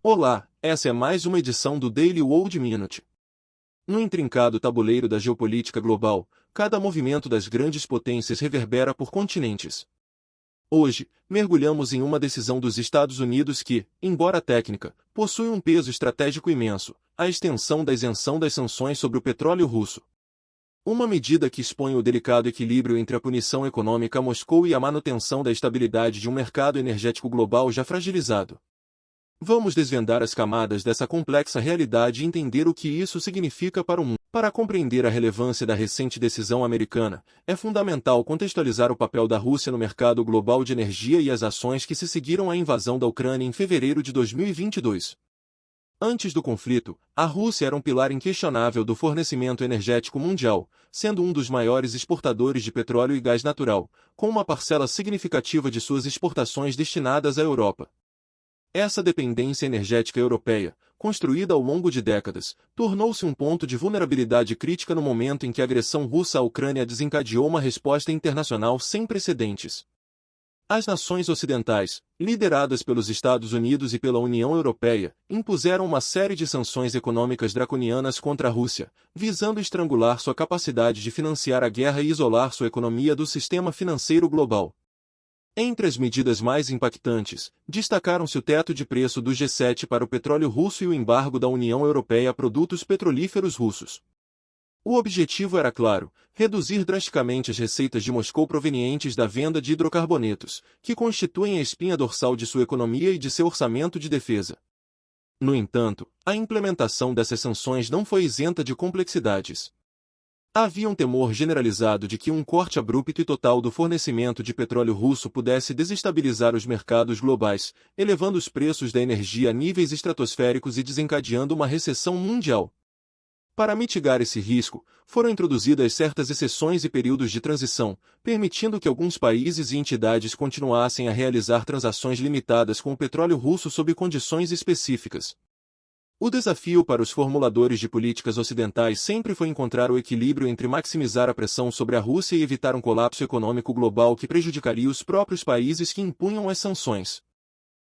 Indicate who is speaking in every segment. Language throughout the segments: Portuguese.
Speaker 1: Olá, essa é mais uma edição do Daily World Minute. No intrincado tabuleiro da geopolítica global, cada movimento das grandes potências reverbera por continentes. Hoje, mergulhamos em uma decisão dos Estados Unidos que, embora técnica, possui um peso estratégico imenso: a extensão da isenção das sanções sobre o petróleo russo. Uma medida que expõe o delicado equilíbrio entre a punição econômica a Moscou e a manutenção da estabilidade de um mercado energético global já fragilizado. Vamos desvendar as camadas dessa complexa realidade e entender o que isso significa para o mundo. Para compreender a relevância da recente decisão americana, é fundamental contextualizar o papel da Rússia no mercado global de energia e as ações que se seguiram à invasão da Ucrânia em fevereiro de 2022. Antes do conflito, a Rússia era um pilar inquestionável do fornecimento energético mundial, sendo um dos maiores exportadores de petróleo e gás natural, com uma parcela significativa de suas exportações destinadas à Europa. Essa dependência energética europeia, construída ao longo de décadas, tornou-se um ponto de vulnerabilidade crítica no momento em que a agressão russa à Ucrânia desencadeou uma resposta internacional sem precedentes. As nações ocidentais, lideradas pelos Estados Unidos e pela União Europeia, impuseram uma série de sanções econômicas draconianas contra a Rússia, visando estrangular sua capacidade de financiar a guerra e isolar sua economia do sistema financeiro global. Entre as medidas mais impactantes, destacaram-se o teto de preço do G7 para o petróleo russo e o embargo da União Europeia a produtos petrolíferos russos. O objetivo era claro: reduzir drasticamente as receitas de Moscou provenientes da venda de hidrocarbonetos, que constituem a espinha dorsal de sua economia e de seu orçamento de defesa. No entanto, a implementação dessas sanções não foi isenta de complexidades. Havia um temor generalizado de que um corte abrupto e total do fornecimento de petróleo russo pudesse desestabilizar os mercados globais, elevando os preços da energia a níveis estratosféricos e desencadeando uma recessão mundial. Para mitigar esse risco, foram introduzidas certas exceções e períodos de transição, permitindo que alguns países e entidades continuassem a realizar transações limitadas com o petróleo russo sob condições específicas. O desafio para os formuladores de políticas ocidentais sempre foi encontrar o equilíbrio entre maximizar a pressão sobre a Rússia e evitar um colapso econômico global que prejudicaria os próprios países que impunham as sanções.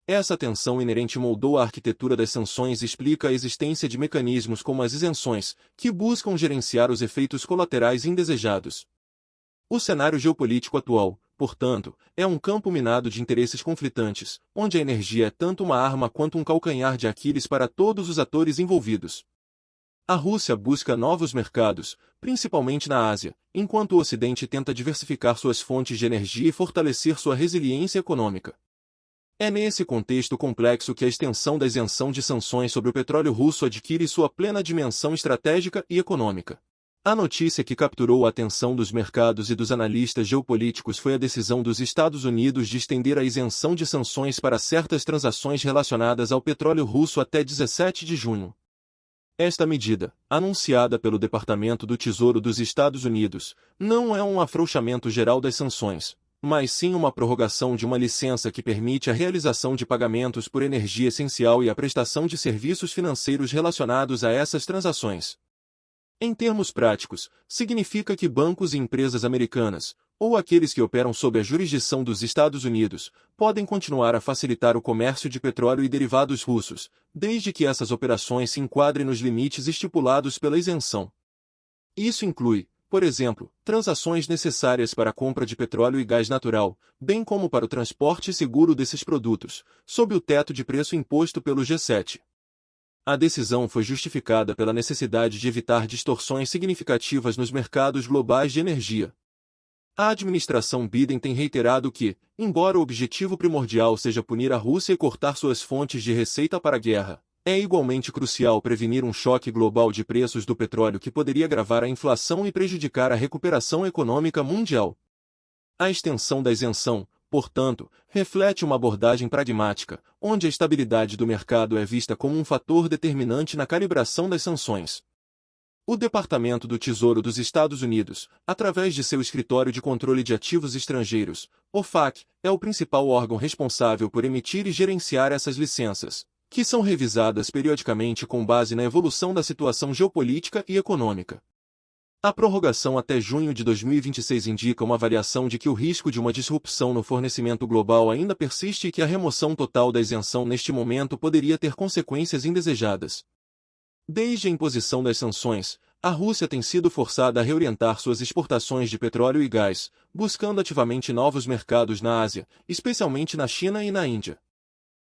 Speaker 1: Essa tensão inerente moldou a arquitetura das sanções e explica a existência de mecanismos como as isenções, que buscam gerenciar os efeitos colaterais indesejados. O cenário geopolítico atual, portanto, é um campo minado de interesses conflitantes, onde a energia é tanto uma arma quanto um calcanhar de Aquiles para todos os atores envolvidos. A Rússia busca novos mercados, principalmente na Ásia, enquanto o Ocidente tenta diversificar suas fontes de energia e fortalecer sua resiliência econômica. É nesse contexto complexo que a extensão da isenção de sanções sobre o petróleo russo adquire sua plena dimensão estratégica e econômica. A notícia que capturou a atenção dos mercados e dos analistas geopolíticos foi a decisão dos Estados Unidos de estender a isenção de sanções para certas transações relacionadas ao petróleo russo até 17 de junho. Esta medida, anunciada pelo Departamento do Tesouro dos Estados Unidos, não é um afrouxamento geral das sanções, mas sim uma prorrogação de uma licença que permite a realização de pagamentos por energia essencial e a prestação de serviços financeiros relacionados a essas transações. Em termos práticos, significa que bancos e empresas americanas, ou aqueles que operam sob a jurisdição dos Estados Unidos, podem continuar a facilitar o comércio de petróleo e derivados russos, desde que essas operações se enquadrem nos limites estipulados pela isenção. Isso inclui, por exemplo, transações necessárias para a compra de petróleo e gás natural, bem como para o transporte seguro desses produtos, sob o teto de preço imposto pelo G7. A decisão foi justificada pela necessidade de evitar distorções significativas nos mercados globais de energia. A administração Biden tem reiterado que, embora o objetivo primordial seja punir a Rússia e cortar suas fontes de receita para a guerra, é igualmente crucial prevenir um choque global de preços do petróleo que poderia agravar a inflação e prejudicar a recuperação econômica mundial. A extensão da isenção, portanto, reflete uma abordagem pragmática, onde a estabilidade do mercado é vista como um fator determinante na calibração das sanções. O Departamento do Tesouro dos Estados Unidos, através de seu Escritório de Controle de Ativos Estrangeiros, OFAC, é o principal órgão responsável por emitir e gerenciar essas licenças, que são revisadas periodicamente com base na evolução da situação geopolítica e econômica. A prorrogação até junho de 2026 indica uma avaliação de que o risco de uma disrupção no fornecimento global ainda persiste e que a remoção total da isenção neste momento poderia ter consequências indesejadas. Desde a imposição das sanções, a Rússia tem sido forçada a reorientar suas exportações de petróleo e gás, buscando ativamente novos mercados na Ásia, especialmente na China e na Índia.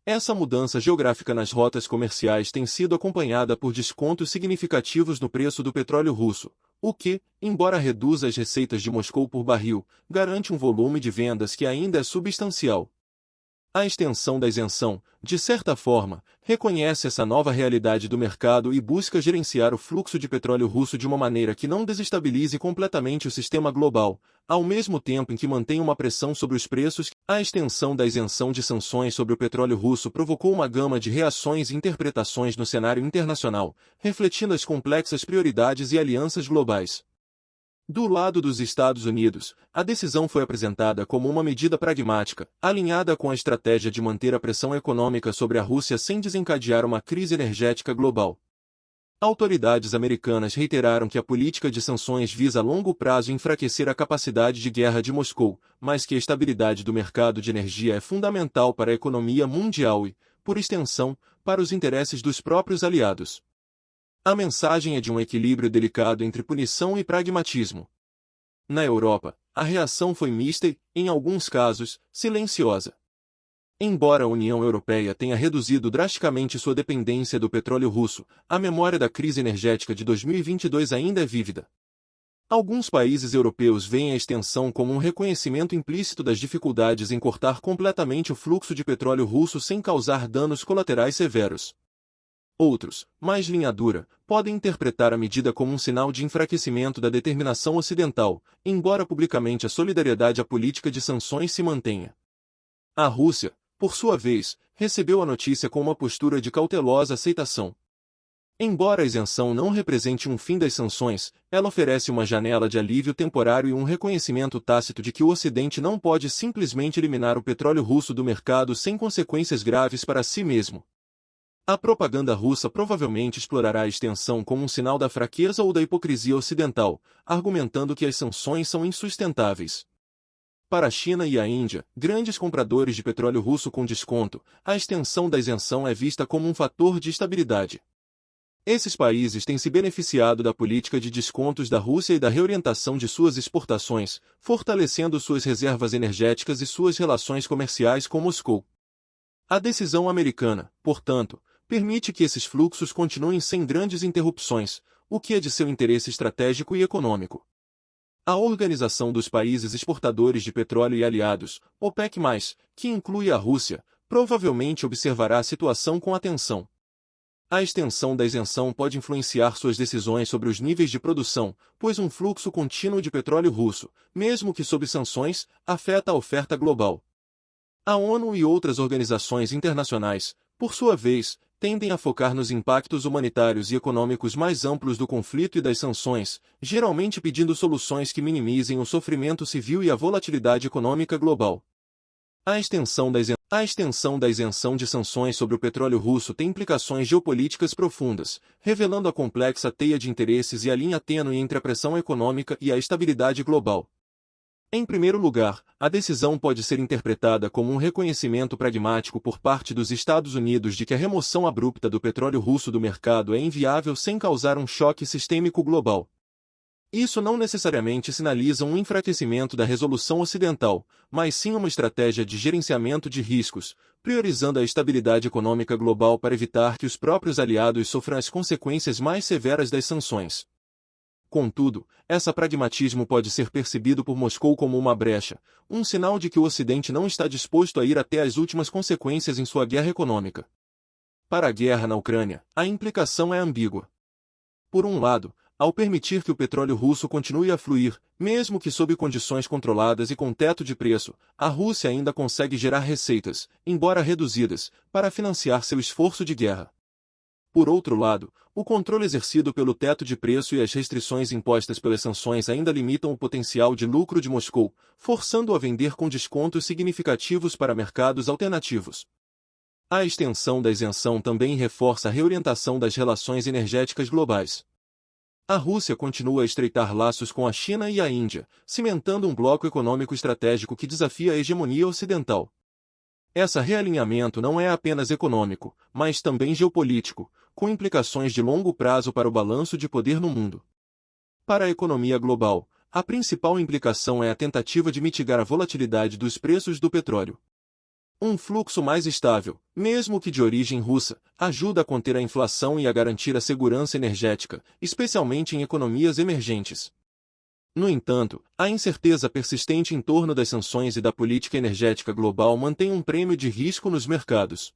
Speaker 1: Essa mudança geográfica nas rotas comerciais tem sido acompanhada por descontos significativos no preço do petróleo russo, o que, embora reduza as receitas de Moscou por barril, garante um volume de vendas que ainda é substancial. A extensão da isenção, de certa forma, reconhece essa nova realidade do mercado e busca gerenciar o fluxo de petróleo russo de uma maneira que não desestabilize completamente o sistema global, ao mesmo tempo em que mantém uma pressão sobre os preços. A extensão da isenção de sanções sobre o petróleo russo provocou uma gama de reações e interpretações no cenário internacional, refletindo as complexas prioridades e alianças globais. Do lado dos Estados Unidos, a decisão foi apresentada como uma medida pragmática, alinhada com a estratégia de manter a pressão econômica sobre a Rússia sem desencadear uma crise energética global. Autoridades americanas reiteraram que a política de sanções visa a longo prazo enfraquecer a capacidade de guerra de Moscou, mas que a estabilidade do mercado de energia é fundamental para a economia mundial e, por extensão, para os interesses dos próprios aliados. A mensagem é de um equilíbrio delicado entre punição e pragmatismo. Na Europa, a reação foi mista e, em alguns casos, silenciosa. Embora a União Europeia tenha reduzido drasticamente sua dependência do petróleo russo, a memória da crise energética de 2022 ainda é vívida. Alguns países europeus veem a extensão como um reconhecimento implícito das dificuldades em cortar completamente o fluxo de petróleo russo sem causar danos colaterais severos. Outros, mais linha dura, podem interpretar a medida como um sinal de enfraquecimento da determinação ocidental, embora publicamente a solidariedade à política de sanções se mantenha. A Rússia, por sua vez, recebeu a notícia com uma postura de cautelosa aceitação. Embora a isenção não represente um fim das sanções, ela oferece uma janela de alívio temporário e um reconhecimento tácito de que o Ocidente não pode simplesmente eliminar o petróleo russo do mercado sem consequências graves para si mesmo. A propaganda russa provavelmente explorará a extensão como um sinal da fraqueza ou da hipocrisia ocidental, argumentando que as sanções são insustentáveis. Para a China e a Índia, grandes compradores de petróleo russo com desconto, a extensão da isenção é vista como um fator de estabilidade. Esses países têm se beneficiado da política de descontos da Rússia e da reorientação de suas exportações, fortalecendo suas reservas energéticas e suas relações comerciais com Moscou. A decisão americana, portanto, permite que esses fluxos continuem sem grandes interrupções, o que é de seu interesse estratégico e econômico. A Organização dos Países Exportadores de Petróleo e Aliados, OPEC+, que inclui a Rússia, provavelmente observará a situação com atenção. A extensão da isenção pode influenciar suas decisões sobre os níveis de produção, pois um fluxo contínuo de petróleo russo, mesmo que sob sanções, afeta a oferta global. A ONU e outras organizações internacionais, por sua vez, tendem a focar nos impactos humanitários e econômicos mais amplos do conflito e das sanções, geralmente pedindo soluções que minimizem o sofrimento civil e a volatilidade econômica global. A extensão da isenção de sanções sobre o petróleo russo tem implicações geopolíticas profundas, revelando a complexa teia de interesses e a linha tênue entre a pressão econômica e a estabilidade global. Em primeiro lugar, a decisão pode ser interpretada como um reconhecimento pragmático por parte dos Estados Unidos de que a remoção abrupta do petróleo russo do mercado é inviável sem causar um choque sistêmico global. Isso não necessariamente sinaliza um enfraquecimento da resolução ocidental, mas sim uma estratégia de gerenciamento de riscos, priorizando a estabilidade econômica global para evitar que os próprios aliados sofram as consequências mais severas das sanções. Contudo, esse pragmatismo pode ser percebido por Moscou como uma brecha, um sinal de que o Ocidente não está disposto a ir até as últimas consequências em sua guerra econômica. Para a guerra na Ucrânia, a implicação é ambígua. Por um lado, ao permitir que o petróleo russo continue a fluir, mesmo que sob condições controladas e com teto de preço, a Rússia ainda consegue gerar receitas, embora reduzidas, para financiar seu esforço de guerra. Por outro lado, o controle exercido pelo teto de preço e as restrições impostas pelas sanções ainda limitam o potencial de lucro de Moscou, forçando-o a vender com descontos significativos para mercados alternativos. A extensão da isenção também reforça a reorientação das relações energéticas globais. A Rússia continua a estreitar laços com a China e a Índia, cimentando um bloco econômico estratégico que desafia a hegemonia ocidental. Esse realinhamento não é apenas econômico, mas também geopolítico, com implicações de longo prazo para o balanço de poder no mundo. Para a economia global, a principal implicação é a tentativa de mitigar a volatilidade dos preços do petróleo. Um fluxo mais estável, mesmo que de origem russa, ajuda a conter a inflação e a garantir a segurança energética, especialmente em economias emergentes. No entanto, a incerteza persistente em torno das sanções e da política energética global mantém um prêmio de risco nos mercados.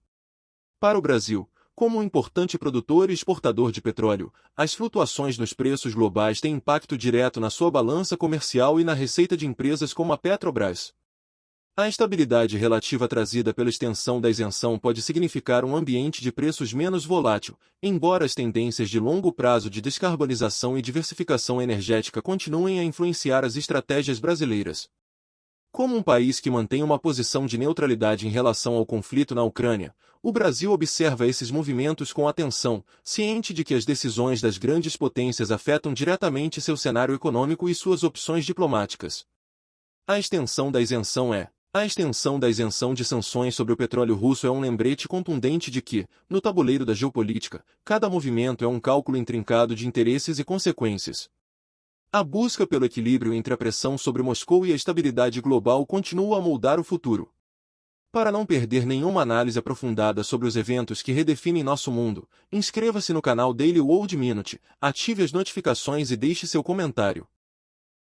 Speaker 1: Para o Brasil, como um importante produtor e exportador de petróleo, as flutuações nos preços globais têm impacto direto na sua balança comercial e na receita de empresas como a Petrobras. A estabilidade relativa trazida pela extensão da isenção pode significar um ambiente de preços menos volátil, embora as tendências de longo prazo de descarbonização e diversificação energética continuem a influenciar as estratégias brasileiras. Como um país que mantém uma posição de neutralidade em relação ao conflito na Ucrânia, o Brasil observa esses movimentos com atenção, ciente de que as decisões das grandes potências afetam diretamente seu cenário econômico e suas opções diplomáticas. A extensão da isenção de sanções sobre o petróleo russo é um lembrete contundente de que, no tabuleiro da geopolítica, cada movimento é um cálculo intrincado de interesses e consequências. A busca pelo equilíbrio entre a pressão sobre Moscou e a estabilidade global continua a moldar o futuro. Para não perder nenhuma análise aprofundada sobre os eventos que redefinem nosso mundo, inscreva-se no canal Daily World Minute, ative as notificações e deixe seu comentário.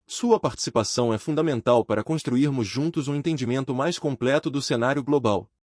Speaker 1: Sua participação é fundamental para construirmos juntos um entendimento mais completo do cenário global.